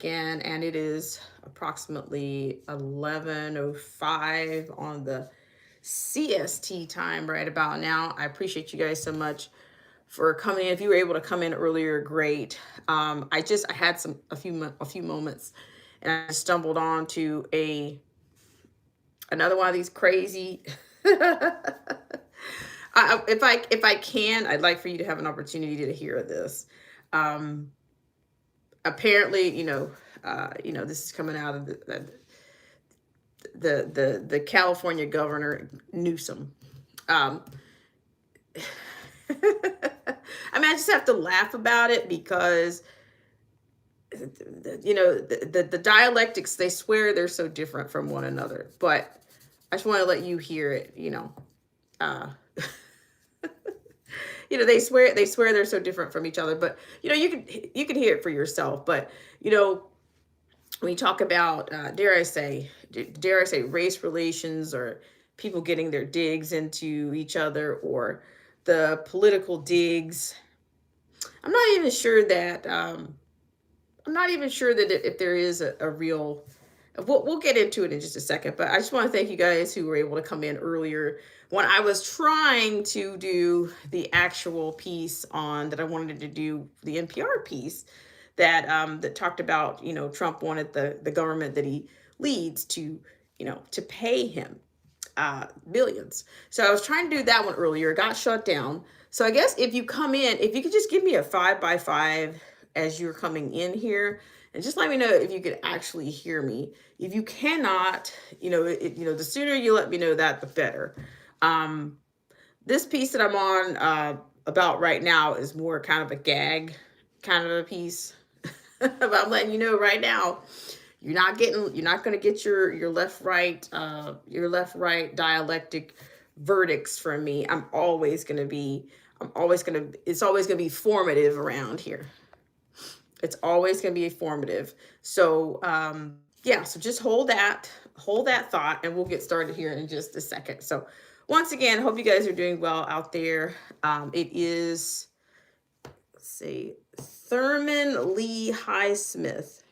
again, and it is approximately 11:05 on the CST time right about now. I appreciate you guys so much for coming in. If you were able to come in earlier, great. I had a few moments, and I stumbled onto a another one of these crazy. If I can, I'd like for you to have an opportunity to hear this. Um, Apparently, this is coming out of the California governor Newsom. Um, I mean, I just have to laugh about it because the dialectics, they swear they're so different from one another, but I just want to let you hear it. Uh, they swear they're so different from each other, but you can hear it for yourself. But when you talk about dare I say race relations, or people getting their digs into each other, or the political digs, I'm not even sure that if there is a real. We'll get into it in just a second, but I just want to thank you guys who were able to come in earlier when I was trying to do the actual piece on that I wanted to do, the NPR piece that talked about, Trump wanted the government that he leads to pay him billions. So I was trying to do that one earlier, got shut down. So I guess if you come in, if you could just give me a 5 by 5 as you're coming in here, and just let me know if you could actually hear me. If you cannot, the sooner you let me know that, the better. Um, this piece that I'm on about right now is more kind of a gag kind of a piece. But I'm letting you know right now, you're not going to get your left right dialectic verdicts from me. It's always going to be formative around here. It's always going to be formative. So yeah, so just hold that thought, and we'll get started here in just a second. So once again, hope you guys are doing well out there. It is, let's see, Thurman Lee Highsmith.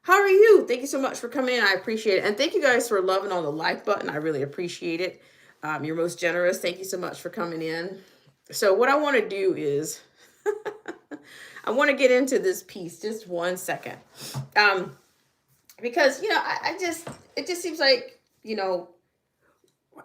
How are you? Thank you so much for coming in. I appreciate it. And thank you guys for loving on the like button. I really appreciate it. You're most generous. Thank you so much for coming in. So what I want to do is I want to get into this piece just 1 second. Because, it just seems like,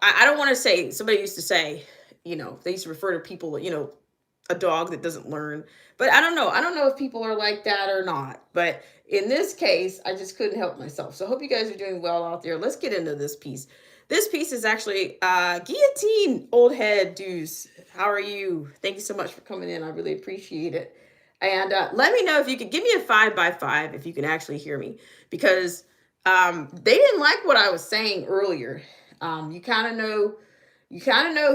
I don't want to say, somebody used to say, they used to refer to people, a dog that doesn't learn. But I don't know. I don't know if people are like that or not. But in this case, I just couldn't help myself. So I hope you guys are doing well out there. Let's get into this piece. This piece is actually Guillotine Old Head Deuce. How are you? Thank you so much for coming in. I really appreciate it. And let me know if you could give me a 5 by 5 if you can actually hear me, because they didn't like what I was saying earlier. You kind of know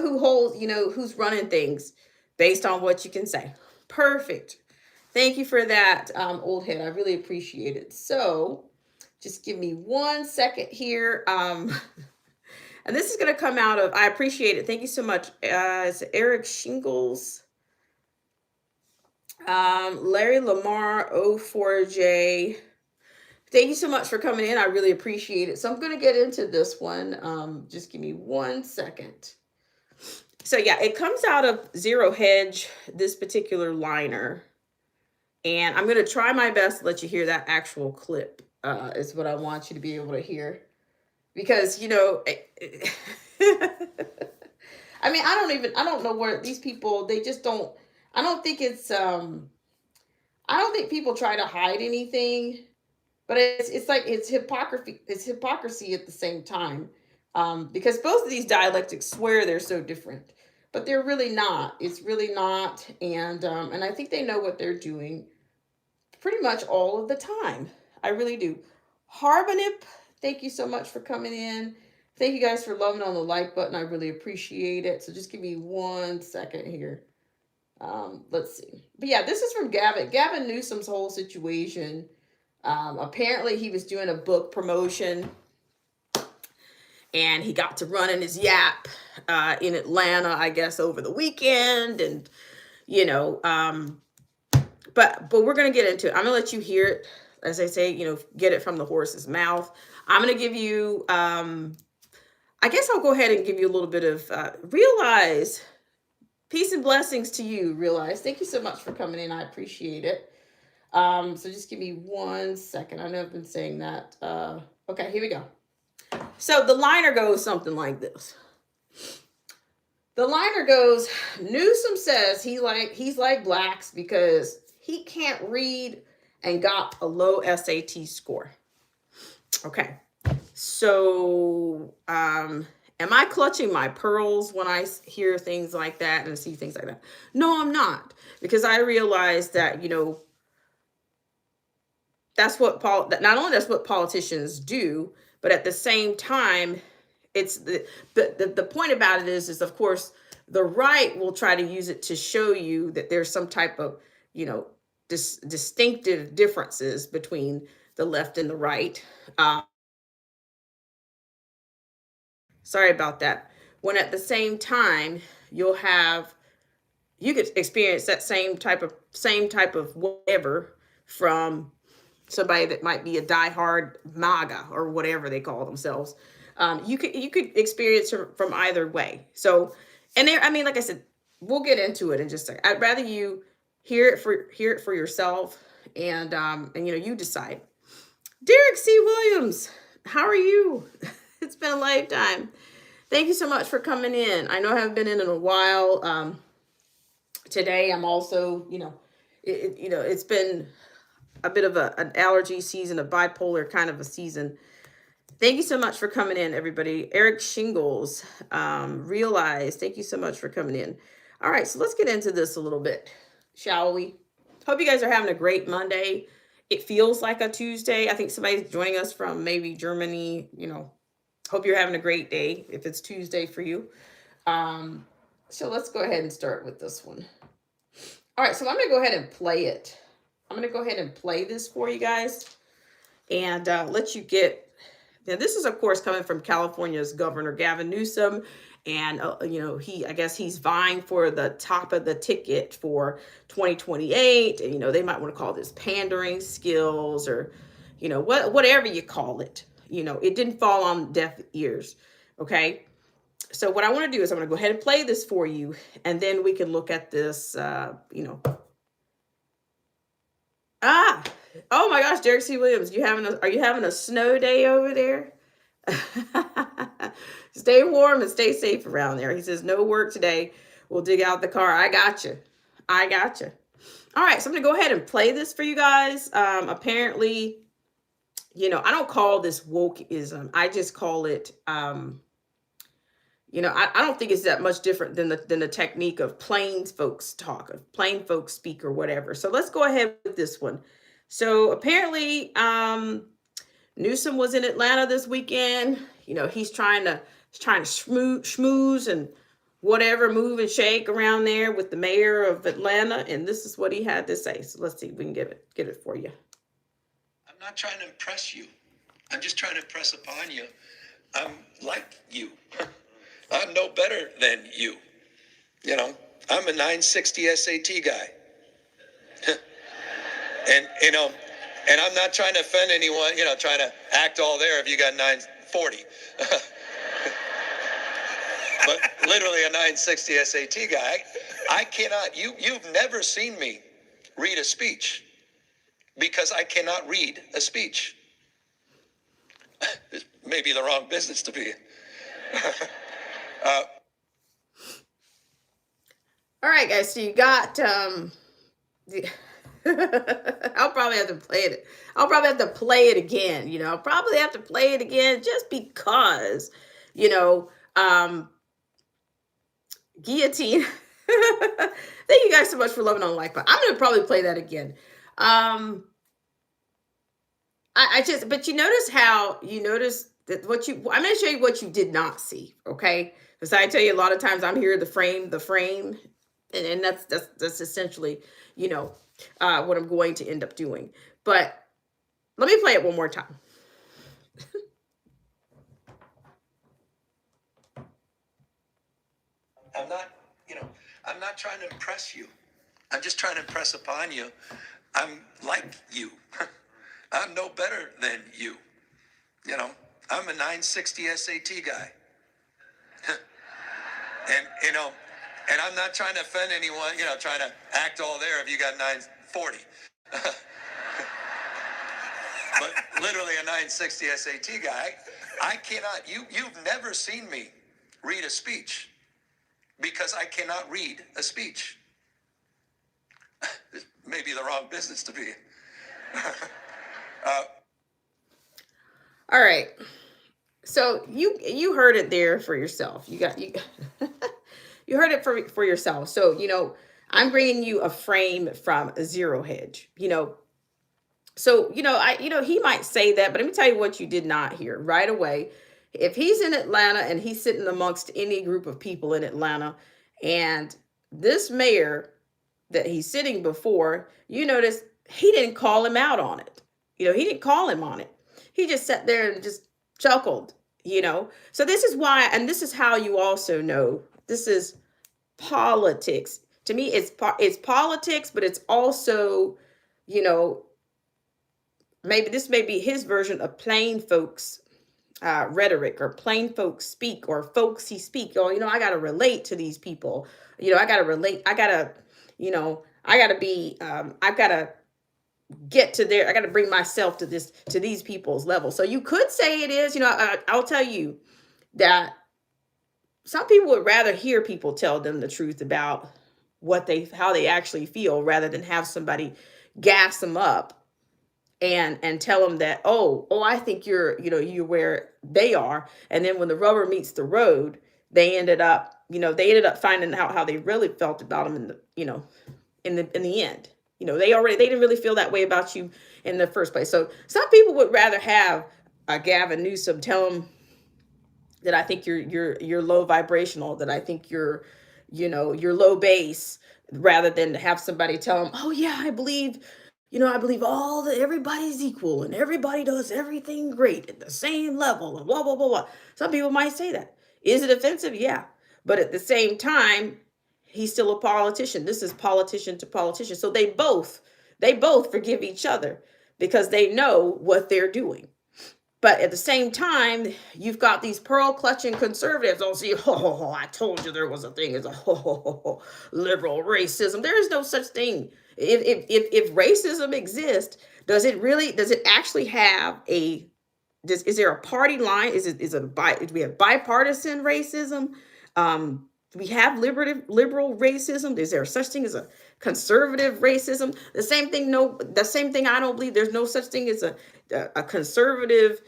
who holds, who's running things based on what you can say. Perfect. Thank you for that, old head. I really appreciate it. So just give me 1 second here. And this is going to come out of, I appreciate it. Thank you so much. It's Eric Shingles. Larry Lamar 04J. Thank you so much for coming in. I really appreciate it. So I'm going to get into this one. Just give me 1 second. So yeah, it comes out of Zero Hedge, this particular liner. And I'm going to try my best to let you hear that actual clip, is what I want you to be able to hear. Because, I mean, I don't know where these people, they just don't, I don't think people try to hide anything, but it's like, it's hypocrisy at the same time. Because both of these dialectics swear they're so different, but they're really not. It's really not. And I think they know what they're doing pretty much all of the time. I really do. Harbonip, thank you so much for coming in. Thank you guys for loving on the like button. I really appreciate it. So just give me 1 second here. Let's see. But yeah, this is from Gavin Newsom's whole situation. Apparently he was doing a book promotion, and he got to run in his Yap in Atlanta, I guess, over the weekend. And, but we're going to get into it. I'm going to let you hear it. as they say, get it from the horse's mouth. I'm going to give you, I guess I'll go ahead and give you a little bit of realize. Peace and blessings to you, realize. Thank you so much for coming in. I appreciate it. So just give me 1 second. I know I've been saying that. Okay, here we go. So the liner goes something like this. The liner goes, Newsom says he's like blacks because he can't read and got a low SAT score. Okay. So, am I clutching my pearls when I hear things like that and see things like that? No, I'm not, because I realize that, that's what not only that's what politicians do, but at the same time, it's the point about it is of course the right will try to use it to show you that there's some type of, distinctive differences between the left and the right. Sorry about that. When at the same time you could experience that same type of whatever from somebody that might be a diehard MAGA or whatever they call themselves. You could experience from either way. So, and there, I mean, like I said, we'll get into it in just a second. I'd rather you hear it for yourself, and you decide. Derek C. Williams, how are you? It's been a lifetime. Thank you so much for coming in. I know I haven't been in a while. Today I'm also, it's been a bit of an allergy season, a bipolar kind of a season. Thank you so much for coming in, everybody. Eric Shingles, Realize, thank you so much for coming in. All right, so let's get into this a little bit, shall we? Hope you guys are having a great Monday. It feels like a Tuesday. I think somebody's joining us from maybe Germany. Hope you're having a great day if it's Tuesday for you. So let's go ahead and start with this one. All right, so I'm going to go ahead and play it. I'm going to go ahead and play this for you guys and let you get. Now, this is, of course, coming from California's Governor Gavin Newsom. And, I guess he's vying for the top of the ticket for 2028. And, they might want to call this pandering skills or, whatever you call it. It didn't fall on deaf ears. Okay. So what I want to do is I'm going to go ahead and play this for you. And then we can look at this, Oh my gosh, Derek C. Williams, are you having a snow day over there? Stay warm and stay safe around there. He says, no work today. We'll dig out the car. I got you. All right, so I'm going to go ahead and play this for you guys. Apparently, I don't call this wokeism. I just call it, I don't think it's that much different than the technique of plain folks talk, of plain folks speak or whatever. So let's go ahead with this one. So apparently, Newsom was in Atlanta this weekend. He's trying to schmooze and whatever, move and shake around there with the mayor of Atlanta. And this is what he had to say. So let's see if we can get it for you. I'm not trying to impress you. I'm just trying to impress upon you. I'm like you. I'm no better than you. I'm a 960 SAT guy. And I'm not trying to offend anyone, trying to act all there if you got 940. But literally a 960 SAT guy. I cannot, you've never seen me read a speech because I cannot read a speech. It may be the wrong business to be in. All right, guys, so you got, I'll probably have to play it. I'll probably have to play it again. I'll probably have to play it again just because, guillotine. Thank you guys so much for loving on like, but I'm going to probably play that again. But you notice that I'm going to show you what you did not see. Okay. Because I tell you a lot of times I'm here to frame the frame. And that's essentially, what I'm going to end up doing. But let me play it one more time. I'm not trying to impress you. I'm just trying to impress upon you. I'm like you. I'm no better than you. You know, I'm a 960 SAT guy. And, and I'm not trying to offend anyone, trying to act all there if you got 940. But literally a 960 SAT guy. I cannot, you've never seen me read a speech because I cannot read a speech. This may be the wrong business to be in. All right. So you heard it there for yourself. You you heard it for yourself. So I'm bringing you a frame from Zero Hedge. So he might say that, but let me tell you what you did not hear right away. If he's in Atlanta and he's sitting amongst any group of people in Atlanta, and this mayor that he's sitting before, you notice he didn't call him out on it. He didn't call him on it. He just sat there and just chuckled. So this is why, and this is how you also know this is politics. To me, it's politics, but it's also, you know, maybe this may be his version of plain folks rhetoric, or plain folks speak, or folksy speak. I got to relate to these people. I got to relate. I got to, I got to be, I've got to get to there. I got to bring myself to these people's level. So you could say it is, I'll tell you that some people would rather hear people tell them the truth about how they actually feel, rather than have somebody gas them up and tell them that, oh, I think you're where they are. And then when the rubber meets the road, they ended up finding out how they really felt about them in the end. They didn't really feel that way about you in the first place. So some people would rather have a Gavin Newsom tell them that I think you're low vibrational, that I think you're low bass, rather than have somebody tell them, oh yeah, I believe everybody's equal and everybody does everything great at the same level and blah blah blah blah. Some people might say that. Is it offensive? Yeah. But at the same time, he's still a politician. This is politician to politician. So they both forgive each other because they know what they're doing. But at the same time, you've got these pearl clutching conservatives. Oh, see, I told you there was a thing as a liberal racism. There is no such thing. If racism exists, does it actually have is there a party line? Do we have bipartisan racism? Do we have liberal racism? Is there such thing as a conservative racism? The same thing. I don't believe there's no such thing as a conservative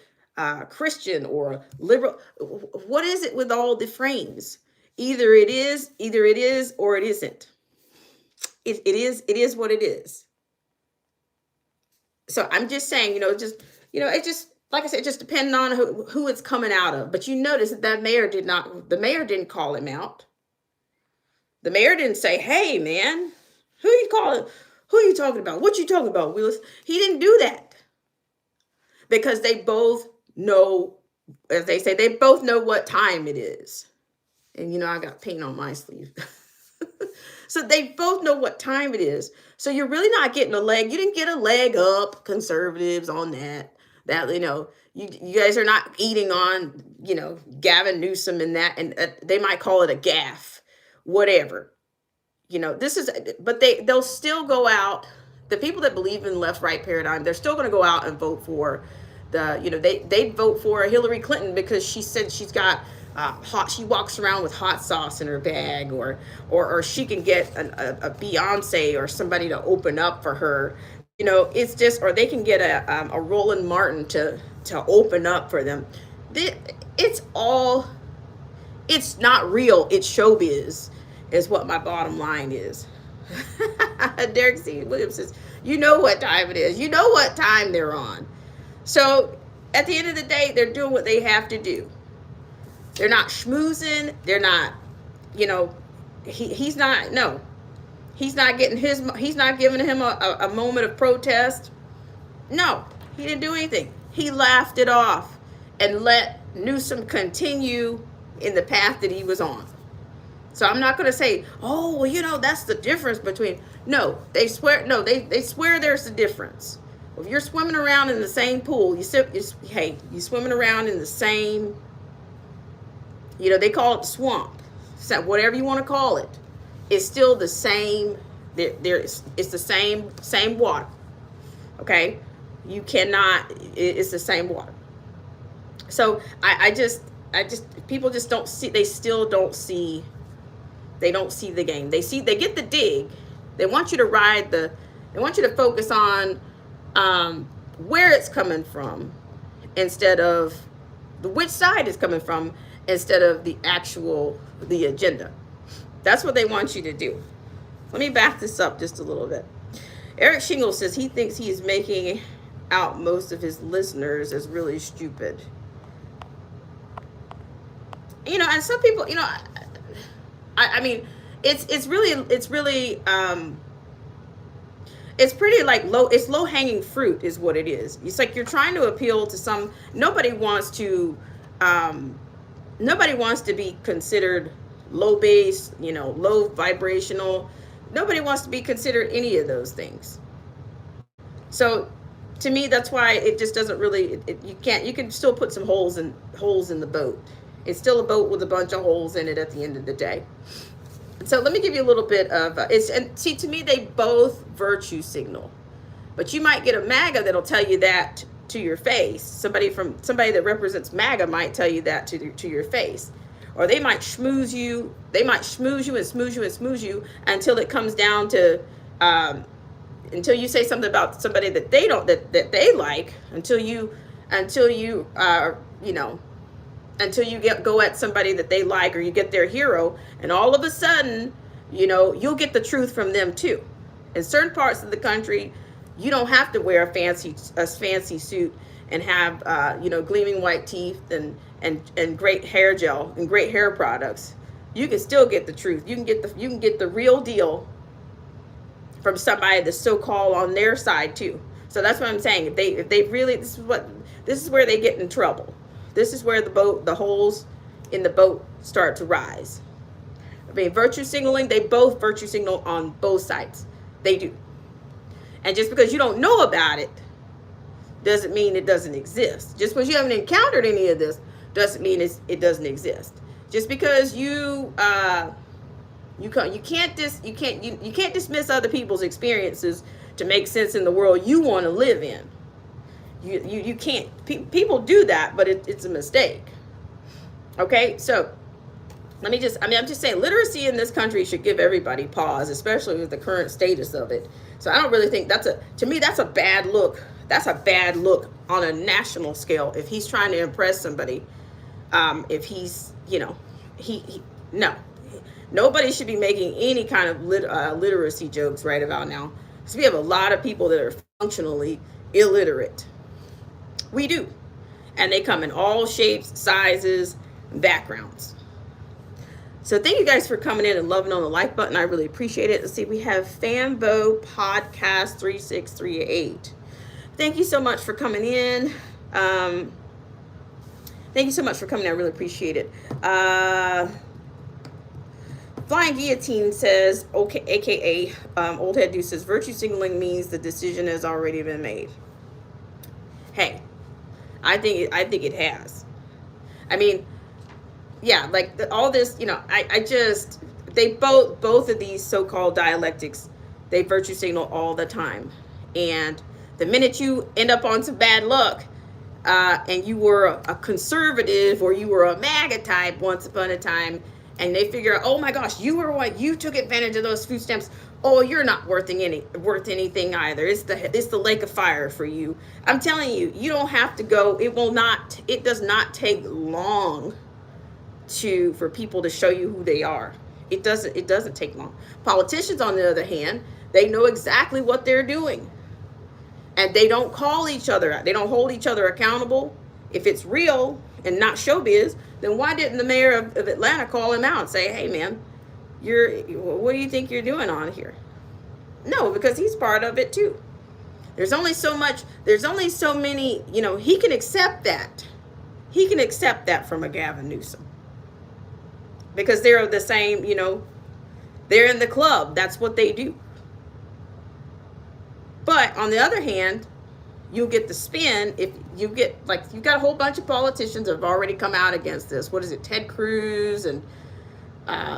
Christian or liberal. What is it with all the frames? Either it is, or it isn't. It is what it is. So I'm just saying, it just, like I said, just depending on who it's coming out of. But you notice that the mayor didn't call him out. The mayor didn't say, hey man, who you calling? Who are you talking about? What you talking about, Willis? He didn't do that. Because they both know, as they say, they both know what time it is. And I got paint on my sleeve. So they both know what time it is. So you're really not getting a leg. You didn't get a leg up, conservatives, on that. You guys are not eating on, Gavin Newsom and that. And they might call it a gaffe, whatever. But they'll still go out. The people that believe in left-right paradigm, they're still going to go out and vote for they vote for Hillary Clinton because she said she's got she walks around with hot sauce in her bag, or she can get a Beyonce or somebody to open up for her. It's just, or they can get a Roland Martin to open up for them. It's not real. It's showbiz, is what my bottom line is. Derek C. Williams says, you know what time it is. You know what time they're on. So at the end of the day, they're doing what they have to do. They're not schmoozing. They're not, he's not giving him a moment of protest. No, he didn't do anything. He laughed it off and let Newsom continue in the path that he was on. So I'm not going to say, oh, well, that's the difference between. No, they swear there's a difference. If you're swimming around in the same pool, you swimming around in the same, they call it the swamp, so whatever you want to call it, it's still the same. It's the same water. Okay, you cannot. It's the same water. So I just people just don't see. They still don't see. They don't see the game. They get the dig. They want you to ride the. They want you to focus on where it's coming from, instead of which side it's coming from, instead of the agenda. That's what they want you to do. Let me back this up just a little bit. Eric Shingle says he thinks he is making out most of his listeners as really stupid. And some people, I mean, it's really it's pretty like low hanging fruit is what it is. It's like you're trying to appeal to some. Nobody wants to be considered low bass, low vibrational. Nobody wants to be considered any of those things. So to me, that's why it just doesn't really, you can still put some holes in the boat. It's still a boat with a bunch of holes in it at the end of the day. So let me give you a little bit of, to me, they both virtue signal. But you might get a MAGA that'll tell you that to your face. Somebody that represents MAGA might tell you that to your face. Or they might schmooze you. They might schmooze you and schmooze you and schmooze you until it comes down to, until you say something about somebody that they don't, that they like, until you go at somebody that they like, or you get their hero, and all of a sudden, you'll get the truth from them too. In certain parts of the country, you don't have to wear a fancy suit and have gleaming white teeth and great hair gel and great hair products. You can still get the truth. You can get the real deal from somebody that's so-called on their side too. So that's what I'm saying. If they really, this is where they get in trouble. This is where the holes in the boat start to rise. I mean, virtue signaling, they both virtue signal on both sides. They do. And just because you don't know about it doesn't mean it doesn't exist. Just because you haven't encountered any of this doesn't mean it doesn't exist. Just because you can't dismiss other people's experiences to make sense in the world you want to live in. You can't. People do that, but it's a mistake. Okay, so I'm just saying, literacy in this country should give everybody pause, especially with the current status of it. So I don't really think that's a bad look. That's a bad look on a national scale. If he's trying to impress somebody, if he's, no, nobody should be making any kind of literacy jokes right about now. So we have a lot of people that are functionally illiterate. We do. And they come in all shapes, sizes, backgrounds. So thank you guys for coming in and loving on the like button. I really appreciate it. Let's see, we have Fanbo Podcast 3638. Thank you so much for coming in. Thank you so much for coming. I really appreciate it. Flying Guillotine says, okay, aka Old Head Dude says, virtue signaling means the decision has already been made. Hey, I think it has. I mean, yeah, like all this, they both of these so-called dialectics, they virtue signal all the time. And the minute you end up on some bad luck, and you were a conservative or you were a MAGA type once upon a time, and they figure out, oh my gosh, you took advantage of those food stamps. Oh, you're not worth anything either. It's the lake of fire for you. I'm telling you, you don't have to go. It does not take long for people to show you who they are. It doesn't take long. Politicians, on the other hand, they know exactly what they're doing. And they don't call each other out. They don't hold each other accountable. If it's real and not showbiz, then why didn't the mayor of Atlanta call him out and say, hey man, what do you think you're doing on here? No, because he's part of it too. There's only so many, he can accept that. He can accept that from a Gavin Newsom. Because they're the same, they're in the club. That's what they do. But on the other hand, you'll get the spin if you get, like, you've got a whole bunch of politicians that have already come out against this. What is it, Ted Cruz and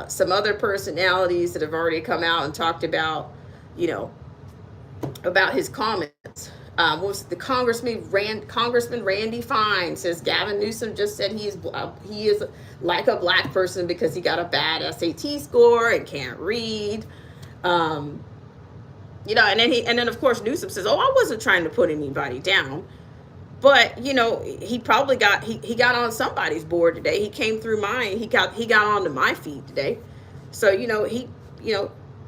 some other personalities that have already come out and talked about, you know, about his comments. What was it? The Congressman Randy Fine says Gavin Newsom just said he is like a black person because he got a bad SAT score and can't read. You know, and then of course Newsom says, "Oh, I wasn't trying to put anybody down." But you know, he probably he got on somebody's board today. He came through mine. He got onto my feed today. So you know,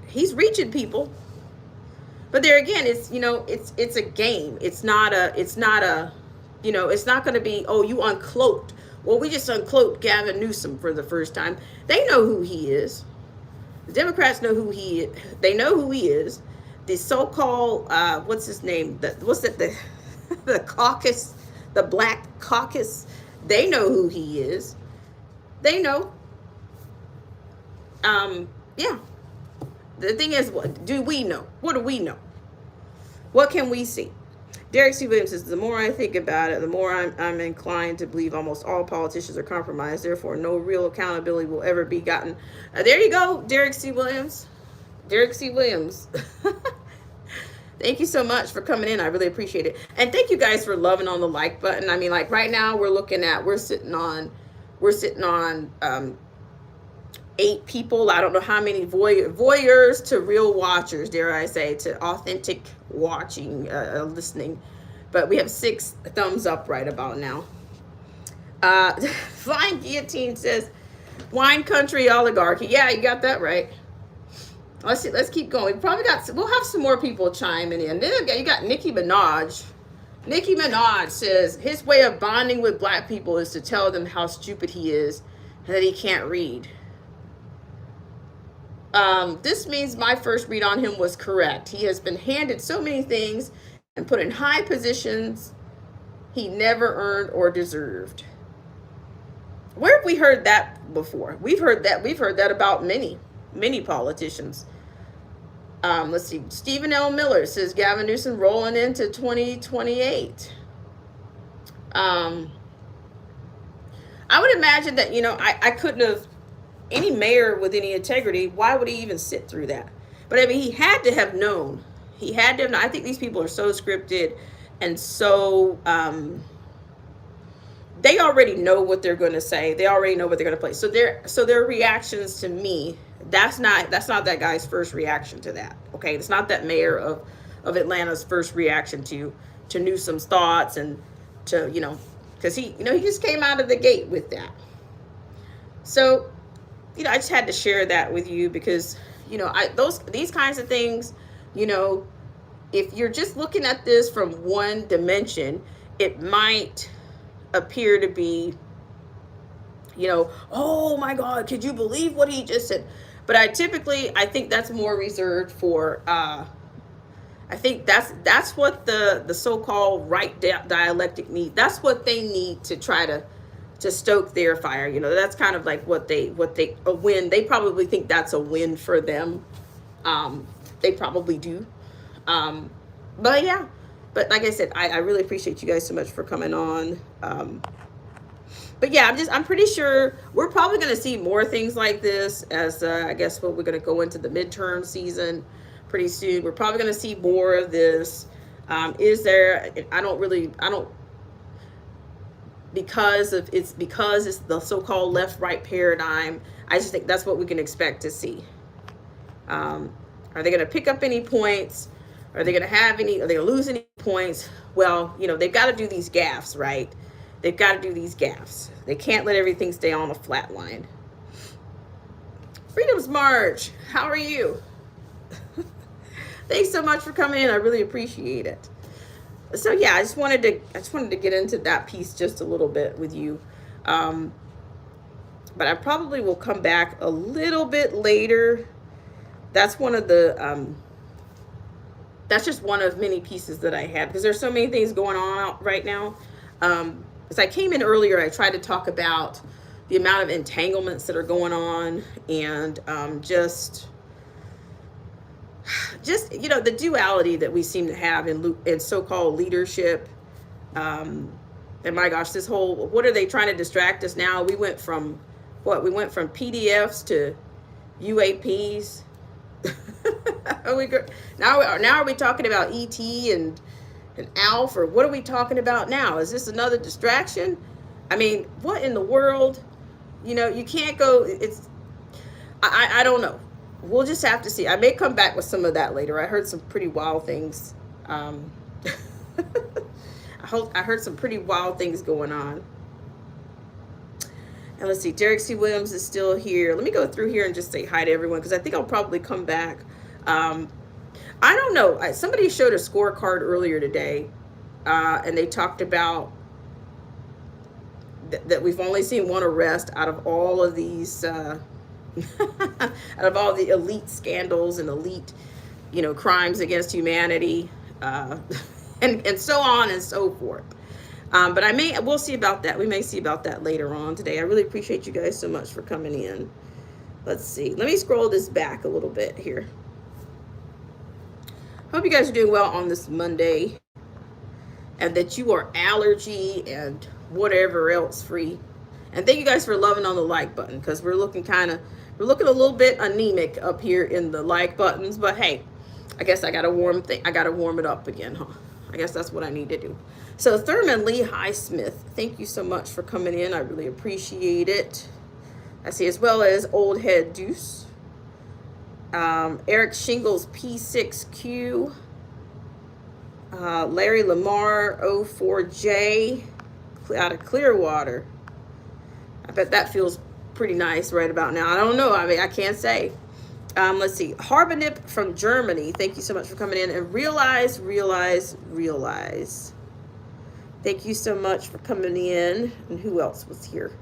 he's reaching people. But there again, it's, you know, it's a game. It's not a you know, it's not going to be, oh, you uncloaked. Well, we just uncloaked Gavin Newsom for the first time. They know who he is. The Democrats know who he is. They know who he is. The so-called what's his name? The caucus, the Black Caucus. They know who he is. They know. Yeah. The thing is, what do we know? What do we know? What can we see? Derek C. Williams says, the more I think about it, the more I'm inclined to believe almost all politicians are compromised. Therefore, no real accountability will ever be gotten. There you go, Derek C. Williams. Derek C. Williams. Thank you so much for coming in. I really appreciate it. And thank you guys for loving on the like button. I mean, like right now we're sitting on 8 people. I don't know how many voyeurs to real watchers, dare I say, to authentic watching, listening. But we have 6 thumbs up right about now. Flying Guillotine says, wine country oligarchy. Yeah, you got that right. Let's see. Let's keep going. We'll have some more people chiming in. Then you got Nicki Minaj. Nicki Minaj says his way of bonding with black people is to tell them how stupid he is and that he can't read. This means my first read on him was correct. He has been handed so many things and put in high positions he never earned or deserved. Where have we heard that before? We've heard that about many politicians. Let's see. Stephen L. Miller says Gavin Newsom rolling into 2028. I would imagine that, you know, I couldn't have, any mayor with any integrity, why would he even sit through that? But I mean, he had to have known. He had to have known. I think these people are so scripted and so, they already know what they're going to say. They already know what they're going to play. So their reactions to me, that's not that guy's first reaction to that. Okay, it's not that mayor of Atlanta's first reaction to Newsom's thoughts and to, you know, because he just came out of the gate with that. So, you know, I just had to share that with you because, you know, these kinds of things, you know, if you're just looking at this from one dimension, it might appear to be, you know, oh my God, could you believe what he just said? But I think that's more reserved for, I think that's what the so-called right dialectic need. That's what they need to try to stoke their fire. You know, that's kind of like a win. They probably think that's a win for them. They probably do. But yeah, but like I said, I really appreciate you guys so much for coming on. But yeah, I'm pretty sure we're probably going to see more things like this as I guess we're going to go into the midterm season pretty soon. We're probably going to see more of this. Because it's the so-called left-right paradigm. I just think that's what we can expect to see. Are they going to pick up any points? Are they going to lose any points? Well, you know, they've got to do these gaffes, right? They've got to do these gaffes. They can't let everything stay on a flat line. Freedom's March, how are you? Thanks so much for coming in. I really appreciate it. So yeah, I just wanted to get into that piece just a little bit with you. But I probably will come back a little bit later. That's one of the that's just one of many pieces that I had because there's so many things going on out right now. As I came in earlier, I tried to talk about the amount of entanglements that are going on and just just, the duality that we seem to have in so-called leadership. um and my gosh, this whole, what are they trying to distract us now? We went from PDFs to UAPs. Now are we talking about ET and Alf, or what are we talking about now? Is this another distraction? I mean, what in the world? You can't go. I don't know. We'll just have to see. I may come back with some of that later. I heard some pretty wild things. Um, I heard some pretty wild things going on. And let's see, Derek C. Williams is still here. Let me go through here and just say hi to everyone, because I think I'll probably come back. I don't know. Somebody showed a scorecard earlier today, and they talked about that we've only seen one arrest out of all of these, out of all the elite scandals and elite, crimes against humanity, and so on and so forth. But we'll see about that. We may see about that later on today. I really appreciate you guys so much for coming in. Let's see. Let me scroll this back a little bit here. Hope you guys are doing well on this Monday, and that you are allergy and whatever else free. And thank you guys for loving on the like button, because we're looking a little bit anemic up here in the like buttons. But hey, I guess I gotta warm it up again, huh? I guess that's what I need to do. So Thurman Lee Highsmith, thank you so much for coming in. I really appreciate it. I see, as well as Old Head Deuce. Eric Shingles P6Q. Larry Lamar 04J out of Clearwater. I bet that feels pretty nice right about now. I don't know. I mean, I can't say. Let's see. Harbinip from Germany. Thank you so much for coming in. And realize. Thank you so much for coming in. And who else was here?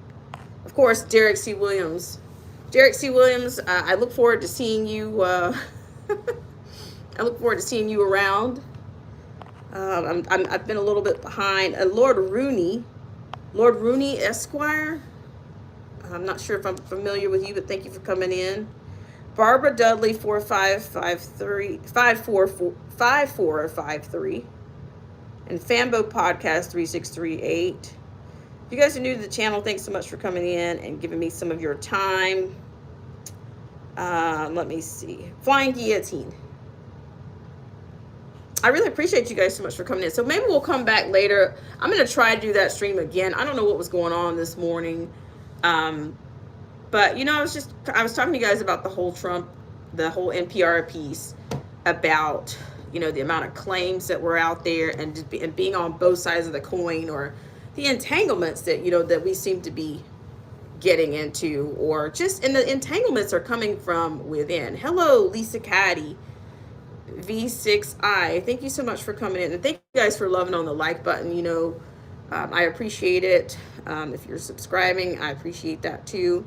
Of course, Derek C. Williams. Derek C. Williams, I look forward to seeing you. I look forward to seeing you around. I've been a little bit behind. Lord Rooney Esquire. I'm not sure if I'm familiar with you, but thank you for coming in. Barbara Dudley 5453 and Fambo Podcast 3638. If you guys are new to the channel, thanks so much for coming in and giving me some of your time. Let me see. Flying Guillotine. I really appreciate you guys so much for coming in. So maybe we'll come back later. I'm going to try to do that stream again. I don't know what was going on this morning. But, I was talking to you guys about the whole NPR piece about, the amount of claims that were out there, and being on both sides of the coin, or the entanglements that, that we seem to be getting into, and the entanglements are coming from within. Hello, Lisa Caddy, V6I. Thank you so much for coming in, and thank you guys for loving on the like button. I appreciate it. If you're subscribing, I appreciate that too.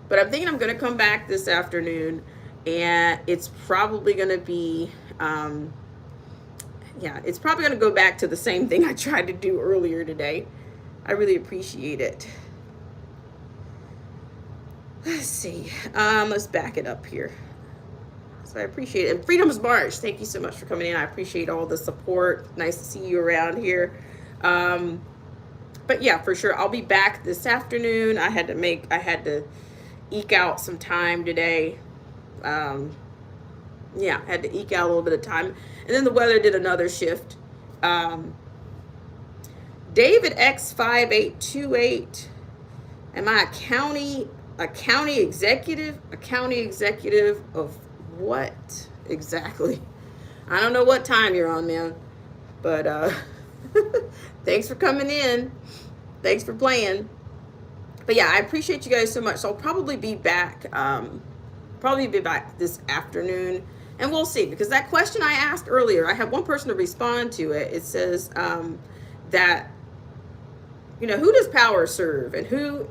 But I'm thinking I'm going to come back this afternoon, and it's probably going to be, it's probably going to go back to the same thing I tried to do earlier today. I really appreciate it. Let's see. Let's back it up here. So I appreciate it. And Freedom's March, thank you so much for coming in. I appreciate all the support. Nice to see you around here. But yeah, for sure, I'll be back this afternoon. I had to eke out some time today. Had to eke out a little bit of time. And then the weather did another shift. David X5828. Am I a county executive? A county executive of what exactly? I don't know what time you're on, man. But thanks for coming in. Thanks for playing. But yeah, I appreciate you guys so much. So I'll probably be back this afternoon, and we'll see, because that question I asked earlier, I had one person to respond to it. It says that who does power serve, and who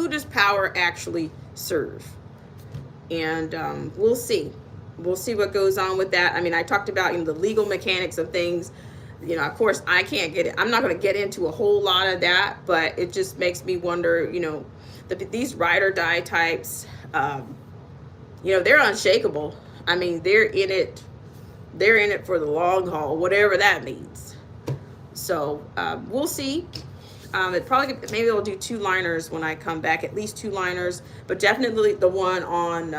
does power actually serve? And we'll see what goes on with that. I mean, I talked about the legal mechanics of things. Of course, I can't get it. I'm not going to get into a whole lot of that, but it just makes me wonder, these ride or die types, they're unshakable. I mean, they're in it. They're in it for the long haul, whatever that means. So we'll see. It probably maybe they'll do two liners when I come back, at least two liners, but definitely the one on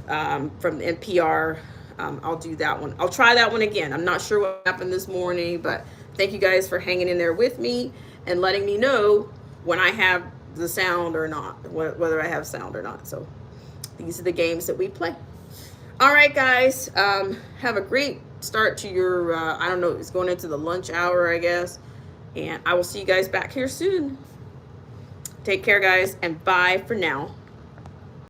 from NPR. I'll do that one. I'll try that one again. I'm not sure what happened this morning, but thank you guys for hanging in there with me and letting me know when I have the sound or not, whether I have sound or not. So these are the games that we play. All right, guys. Have a great start to your, I don't know, it's going into the lunch hour, I guess. And I will see you guys back here soon. Take care, guys, and bye for now.